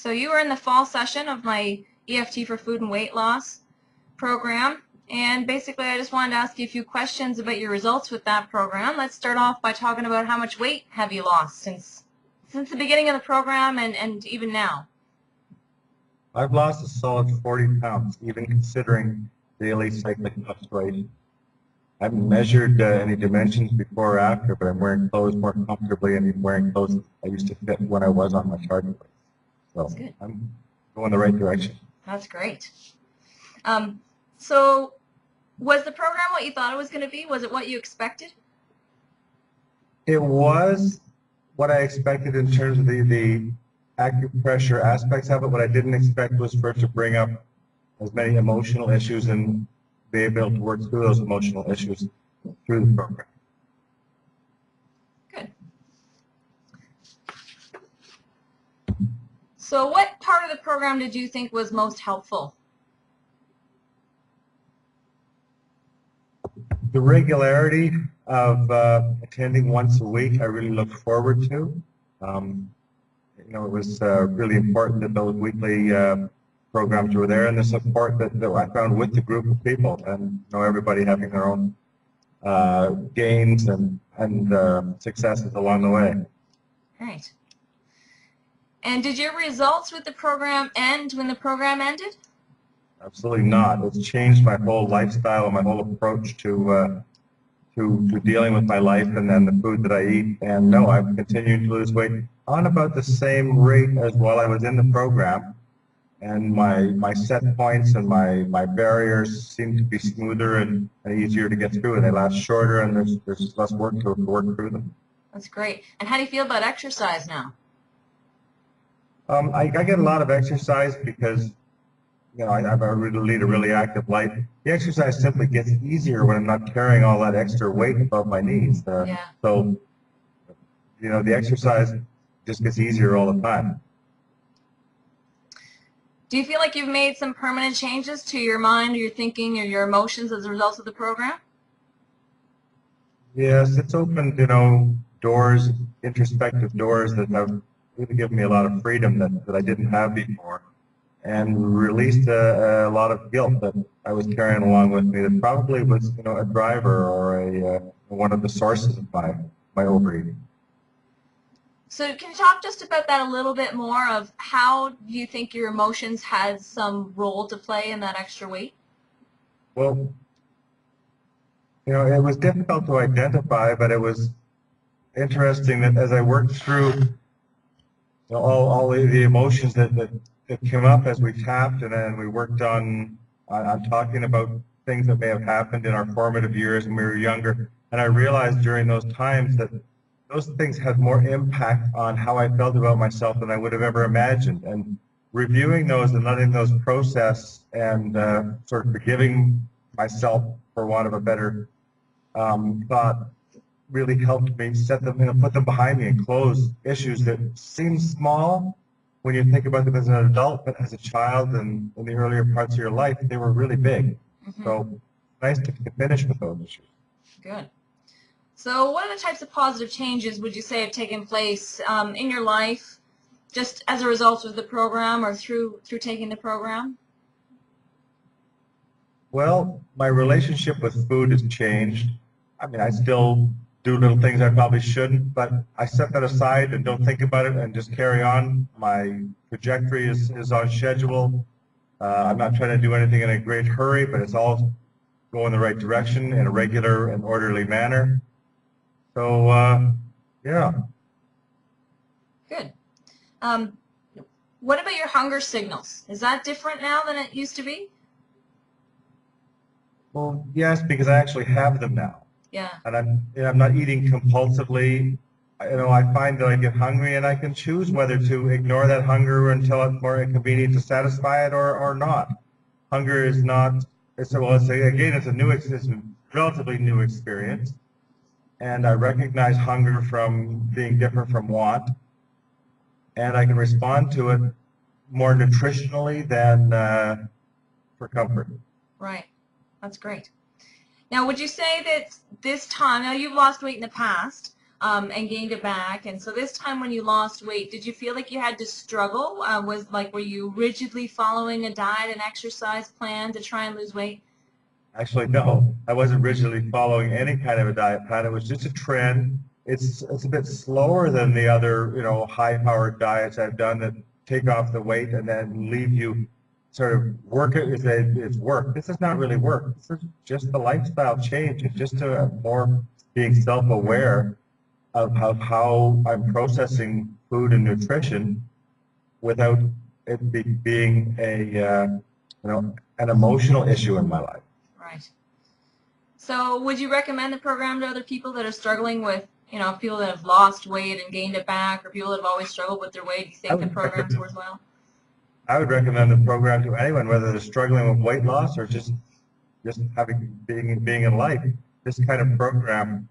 So you were in the fall session of my EFT for Food and Weight Loss program, and basically I just wanted to ask you a few questions about your results with that program. Let's start off by talking about how much weight have you lost since the beginning of the program and even now. I've lost a solid 40 pounds, even considering daily cyclic fluctuation. I haven't measured any dimensions before or after, but I'm wearing clothes more comfortably and wearing clothes I used to fit when I was on my target weight. So I'm going the right direction. That's great. So was the program what you thought it was going to be? Was it what you expected? It was what I expected in terms of the acupressure aspects of it. What I didn't expect was for it to bring up as many emotional issues and be able to work through those emotional issues through the program. Good. So what part of the program did you think was most helpful? The regularity of attending once a week, I really look forward to. It was really important that those weekly programs were there, and the support that I found with the group of people, and everybody having their own gains and successes along the way. Great. And did your results with the program end when the program ended? Absolutely not. It's changed my whole lifestyle and my whole approach to dealing with my life and then the food that I eat. And no, I've continued to lose weight on about the same rate as while I was in the program. And my set points and my barriers seem to be smoother and easier to get through, and they last shorter, and there's less work to work through them. That's great. And how do you feel about exercise now? I get a lot of exercise because I lead a really active life. The exercise simply gets easier when I'm not carrying all that extra weight above my knees. So, the exercise just gets easier all the time. Do you feel like you've made some permanent changes to your mind or your thinking or your emotions as a result of the program? Yes, it's opened, doors, introspective doors that have really given me a lot of freedom that I didn't have before, and released a lot of guilt that I was carrying along with me that probably was, a driver or one of the sources of my overeating. So can you talk just about that a little bit more of how do you think your emotions had some role to play in that extra weight? Well, it was difficult to identify, but it was interesting that as I worked through all the emotions that came up as we tapped, and then we worked on talking about things that may have happened in our formative years when we were younger, and I realized during those times that those things had more impact on how I felt about myself than I would have ever imagined. And reviewing those and letting those process and sort of forgiving myself, for want of a better thought, really helped me set them, put them behind me and close issues that seem small when you think about them as an adult, but as a child and in the earlier parts of your life, they were really big. Mm-hmm. So nice to finish with those issues. Good. So what are the types of positive changes would you say have taken place in your life just as a result of the program or through taking the program? Well, my relationship with food has changed. I mean, I still do little things I probably shouldn't, but I set that aside and don't think about it and just carry on. My trajectory is on schedule. I'm not trying to do anything in a great hurry, but it's all going the right direction in a regular and orderly manner. So, yeah. Good. What about your hunger signals? Is that different now than it used to be? Well, yes, because I actually have them now. Yeah. And I'm not eating compulsively. I find that I get hungry and I can choose whether to ignore that hunger until it's more inconvenient to satisfy it or not. Hunger is not, it's a relatively new experience. And I recognize hunger from being different from want. And I can respond to it more nutritionally than for comfort. Right. That's great. Now, would you say that this time, now you've lost weight in the past, and gained it back. And so this time when you lost weight, did you feel like you had to struggle? Were you rigidly following a diet and exercise plan to try and lose weight? Actually, no, I wasn't rigidly following any kind of a diet plan. It was just a trend. It's a bit slower than the other, high-powered diets I've done that take off the weight and then leave you sort of work it. It's work. This is not really work. This is just the lifestyle change. It's just a more being self-aware of how I'm processing food and nutrition without it being an emotional issue in my life. Right. So would you recommend the program to other people that are struggling with, people that have lost weight and gained it back, or people that have always struggled with their weight? Do you think the program's worthwhile? I would recommend the program to anyone, whether they're struggling with weight loss or just being in life. This kind of program,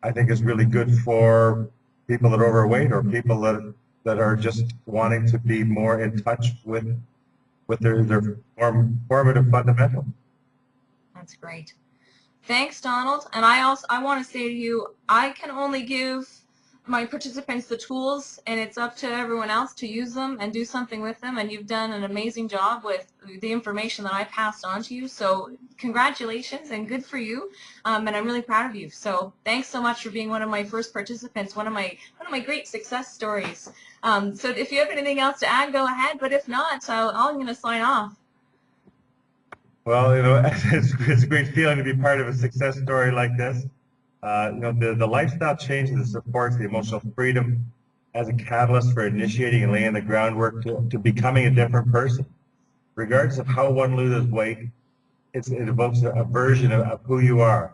I think, is really good for people that are overweight or people that are just wanting to be more in touch with their formative fundamentals. That's great. Thanks, Donald. And I want to say to you, I can only give my participants the tools, and it's up to everyone else to use them and do something with them. And you've done an amazing job with the information that I passed on to you. So congratulations and good for you. And I'm really proud of you. So thanks so much for being one of my first participants, one of my great success stories. So if you have anything else to add, go ahead. But if not, I'm going to sign off. Well, it's a great feeling to be part of a success story like this. The lifestyle change that supports the emotional freedom as a catalyst for initiating and laying the groundwork to becoming a different person. Regardless of how one loses weight, it evokes a version of who you are.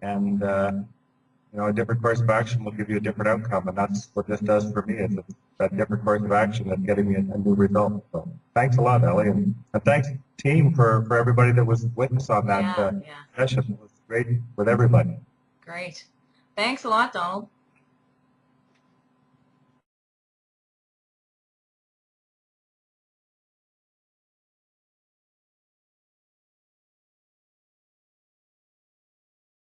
And, a different course of action will give you a different outcome. And that's what this does for me. It's that different course of action that's getting me a new result. So thanks a lot, Ellie. And thanks, team, for everybody that was with us on that session. It was great with everybody. Great. Thanks a lot, Donald.